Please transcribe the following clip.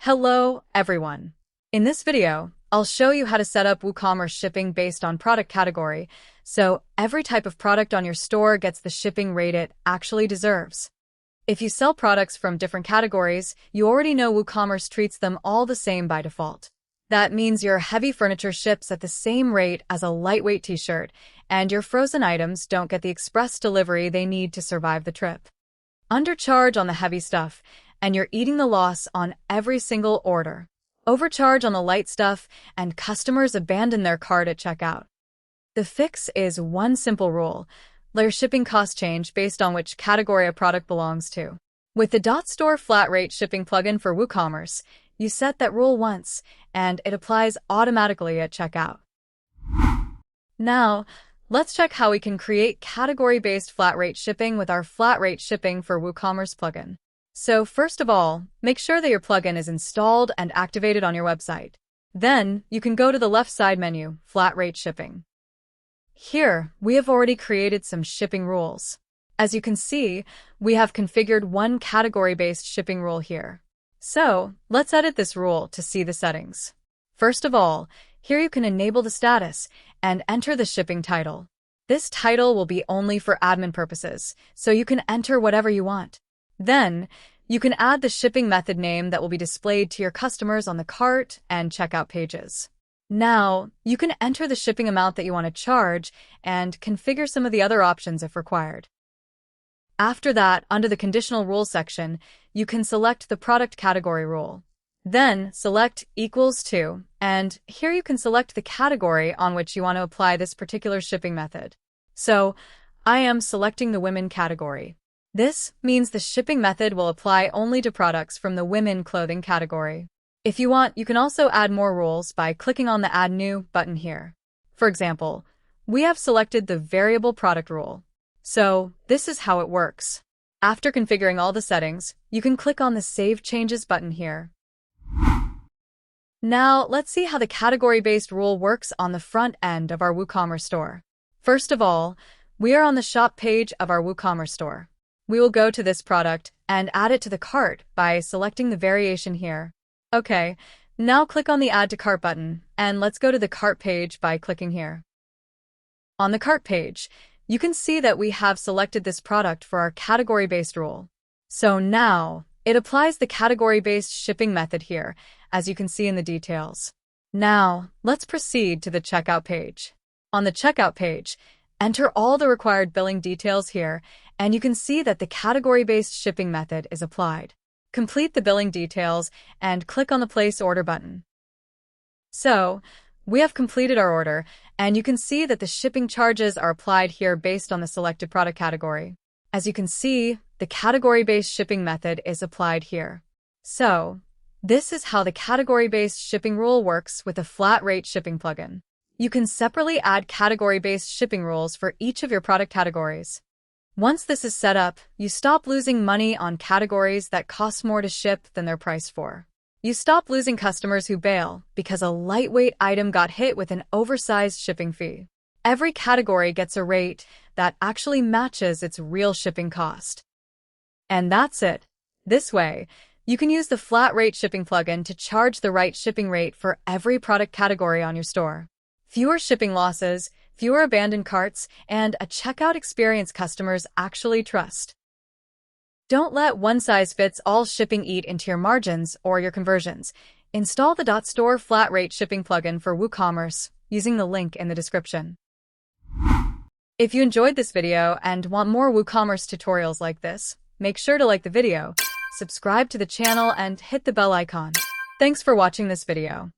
Hello, everyone. In this video, I'll show you how to set up WooCommerce shipping based on product category, so every type of product on your store gets the shipping rate it actually deserves. If you sell products from different categories, you already know WooCommerce treats them all the same by default. That means your heavy furniture ships at the same rate as a lightweight t-shirt, and your frozen items don't get the express delivery they need to survive the trip. Undercharge on the heavy stuff, and you're eating the loss on every single order. Overcharge on the light stuff, and customers abandon their cart at checkout. The fix is one simple rule: let your shipping costs change based on which category a product belongs to. With the Dotstore flat rate shipping plugin for WooCommerce, you set that rule once, and it applies automatically at checkout. Now, let's check how we can create category-based flat rate shipping with our flat rate shipping for WooCommerce plugin. So first of all, make sure that your plugin is installed and activated on your website. Then, you can go to the left side menu, Flat Rate Shipping. Here, we have already created some shipping rules. As you can see, we have configured one category-based shipping rule here. So, let's edit this rule to see the settings. First of all, here you can enable the status and enter the shipping title. This title will be only for admin purposes, so you can enter whatever you want. Then, you can add the shipping method name that will be displayed to your customers on the cart and checkout pages. Now, you can enter the shipping amount that you want to charge and configure some of the other options if required. After that, under the conditional rules section, you can select the product category rule. Then, select equals to, and here you can select the category on which you want to apply this particular shipping method. So, I am selecting the women category. This means the shipping method will apply only to products from the women clothing category. If you want, you can also add more rules by clicking on the Add New button here. For example, we have selected the variable product rule. So, this is how it works. After configuring all the settings, you can click on the Save Changes button here. Now, let's see how the category-based rule works on the front end of our WooCommerce store. First of all, we are on the shop page of our WooCommerce store. We will go to this product and add it to the cart by selecting the variation here. Okay, now click on the Add to Cart button, and let's go to the cart page by clicking here. On the cart page, you can see that we have selected this product for our category-based rule. So now, it applies the category-based shipping method here, as you can see in the details. Now, let's proceed to the checkout page. On the checkout page, enter all the required billing details here, and you can see that the category-based shipping method is applied. Complete the billing details and click on the Place Order button. So, we have completed our order, and you can see that the shipping charges are applied here based on the selected product category. As you can see, the category-based shipping method is applied here. So, this is how the category-based shipping rule works with a flat rate shipping plugin. You can separately add category-based shipping rules for each of your product categories. Once this is set up, you stop losing money on categories that cost more to ship than they're priced for. You stop losing customers who bail because a lightweight item got hit with an oversized shipping fee. Every category gets a rate that actually matches its real shipping cost. And that's it. This way, you can use the flat rate shipping plugin to charge the right shipping rate for every product category on your store. Fewer shipping losses, fewer abandoned carts, and a checkout experience customers actually trust. Don't let one-size-fits-all shipping eat into your margins or your conversions. Install the Dotstore flat rate shipping plugin for WooCommerce using the link in the description. If you enjoyed this video and want more WooCommerce tutorials like this, make sure to like the video, subscribe to the channel, and hit the bell icon. Thanks for watching this video.